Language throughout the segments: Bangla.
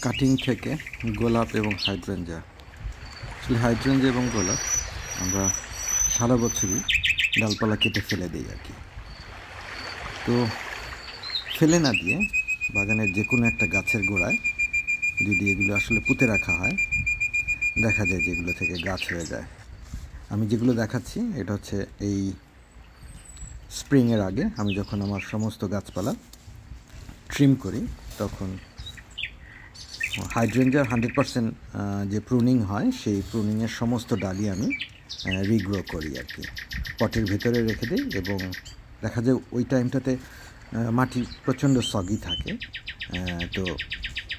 কাটিং থেকে গোলাপ এবং হাইড্রেঞ্জা। আসলে হাইড্রেঞ্জা এবং গোলাপ আমরা সারা বছরই ডালপালা কেটে ফেলে দিই আর কি। তো ফেলে না দিয়ে বাগানের যে কোনো একটা গাছের গোড়ায় যদি এগুলো আসলে পুঁতে রাখা হয়, দেখা যায় যেগুলো থেকে গাছ হয়ে যায়। আমি যেগুলো দেখাচ্ছি এটা হচ্ছে এই স্প্রিংয়ের আগে আমি যখন আমার সমস্ত গাছপালা ট্রিম করি তখন হাইড্রেঞ্জার 100% যে প্রুনিং হয় সেই প্রুনিংয়ের সমস্ত ডালি আমি রিগ্রো করি আর কি, পটের ভেতরে রেখে দিই। এবং দেখা যায় ওই টাইমটাতে মাটি প্রচণ্ড সগি থাকে, তো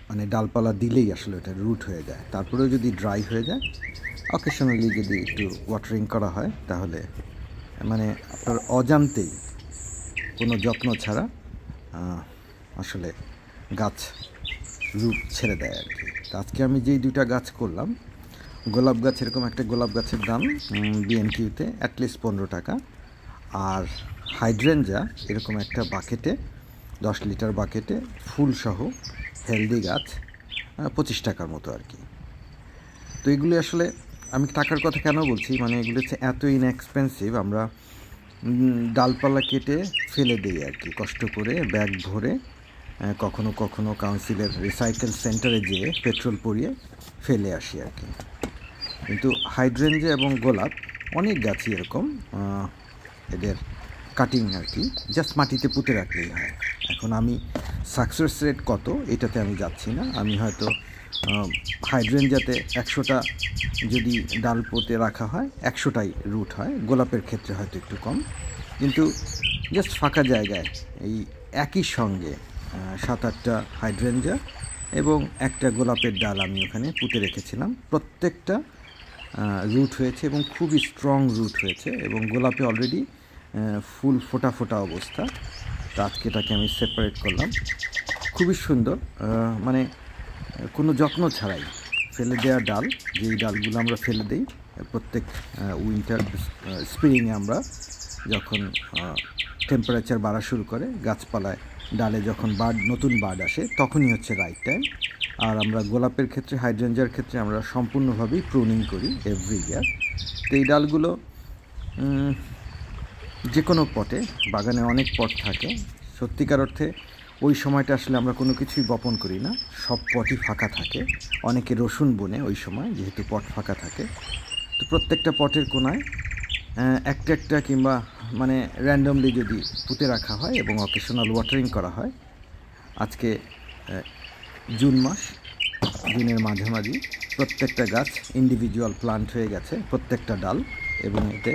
মানে ডালপালা দিলেই আসলে ওটা রুট হয়ে যায়। তারপরেও যদি ড্রাই হয়ে যায়, অকেশনালি যদি একটু ওয়াটারিং করা হয়, তাহলে মানে আপনার অজান্তেই কোনো যত্ন ছাড়া আসলে গাছ রুট ছেড়ে দেয় আর কি। তো আজকে আমি যেই দুইটা গাছ করলাম, গোলাপ গাছ, এরকম একটা গোলাপ গাছের দাম বিএনকিউতে অ্যাটলিস্ট 15 টাকা, আর হাইড্রেঞ্জা এরকম একটা বাকেটে 10 লিটার বাকেটে ফুলসহ হেলদি গাছ 25 টাকার মতো আর কি। তো এগুলি আসলে আমি টাকার কথা কেন বলছি, মানে এগুলো হচ্ছে এত ইনএক্সপেন্সিভ। আমরা ডালপালা কেটে ফেলে দিই আর কি, কষ্ট করে ব্যাগ ভরে, কখনো কখনো কাউন্সিলের রিসাইকেল সেন্টারে যেয়ে পেট্রোল পরিয়ে ফেলে আসি আর কি। কিন্তু হাইড্রেঞ্জা এবং গোলাপ অনেক গাছই এরকম, এদের কাটিং আর কি জাস্ট মাটিতে পুঁতে রাখলেই হয়। এখন আমি সাকসেস রেট কত এটাতে আমি যাচ্ছি না। আমি হয়তো হাইড্রেঞ্জাতে 100টা যদি ডাল পুঁতে রাখা হয় 100টাই রুট হয়, গোলাপের ক্ষেত্রে হয়তো একটু কম। কিন্তু জাস্ট ফাঁকা জায়গায় এই একই সঙ্গে 7-8টা হাইড্রেঞ্জা এবং একটা গোলাপের ডাল আমি ওখানে পুঁতে রেখেছিলাম। প্রত্যেকটা রুট হয়েছে এবং খুবই স্ট্রং রুট হয়েছে, এবং গোলাপে অলরেডি ফুল ফোটা ফোটা অবস্থা। তো আজকে এটাকে আমি সেপারেট করলাম, খুবই সুন্দর, মানে কোনো যত্ন ছাড়াই ফেলে দেওয়া ডাল, যেই ডালগুলো আমরা ফেলে দিই প্রত্যেক উইন্টার স্প্রিংয়ে, আমরা যখন টেম্পারেচার বাড়া শুরু করে গাছপালায় ডালে যখন নতুন বার্ড আসে, তখনই হচ্ছে রাইট টাইম। আর আমরা গোলাপের ক্ষেত্রে, হাইড্রেঞ্জার ক্ষেত্রে আমরা সম্পূর্ণভাবেই প্রুনিং করি এভরি ইয়ার। তো এই ডালগুলো যে কোনো পটে, বাগানে অনেক পট থাকে, সত্যিকার অর্থে ওই সময়টা আসলে আমরা কোনো কিছুই বপন করি না, সব পটই ফাঁকা থাকে। অনেকে রসুন বোনে ওই সময়, যেহেতু পট ফাঁকা থাকে। তো প্রত্যেকটা পটের কোনায় একটা একটা কিংবা মানে র্যান্ডমলি যদি পুঁতে রাখা হয় এবং অকেশনাল ওয়াটারিং করা হয়, আজকে জুন মাস, জুনের মাঝামাঝি প্রত্যেকটা গাছ ইন্ডিভিজুয়াল প্লান্ট হয়ে গেছে, প্রত্যেকটা ডাল, এবং এতে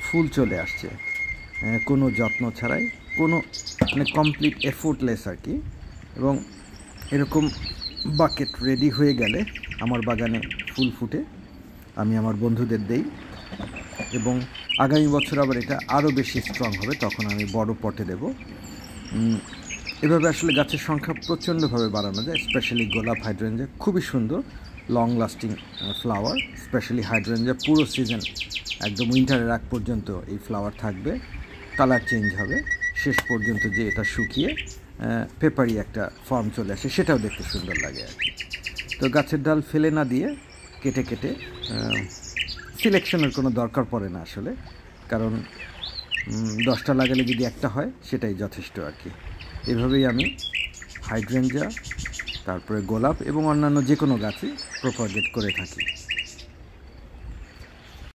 ফুল চলে আসছে কোনো যত্ন ছাড়াই, কোনো মানে কমপ্লিট এফোর্টলেস আর কি। এবং এরকম বাকেট রেডি হয়ে গেলে আমার বাগানে ফুল ফুটে আমি আমার বন্ধুদের দেই, এবং আগামী বছর আবার এটা আরও বেশি স্ট্রং হবে, তখন আমি বড় পটে দেব। এভাবে আসলে গাছের সংখ্যা প্রচণ্ডভাবে বাড়ানো যায়। স্পেশালি গোলাপ, হাইড্রেঞ্জা খুবই সুন্দর long lasting flower. Specially hydrangea পুরো সিজন একদম উইন্টারের আগ পর্যন্ত এই ফ্লাওয়ার থাকবে, কালার চেঞ্জ হবে, শেষ পর্যন্ত যে এটা শুকিয়ে পেপারি একটা ফর্ম চলে আসে, সেটাও দেখতে সুন্দর লাগে আর কি। তো গাছের ডাল ফেলে না দিয়ে কেটে কেটে, সিলেকশনের কোনো দরকার পড়ে না আসলে, কারণ 10টা লাগালে যদি একটা হয় সেটাই যথেষ্ট আর কি। এভাবেই আমি হাইড্রেঞ্জা, তারপরে গোলাপ এবং অন্যান্য যে কোনো গাছই প্রপাগেট করে থাকি।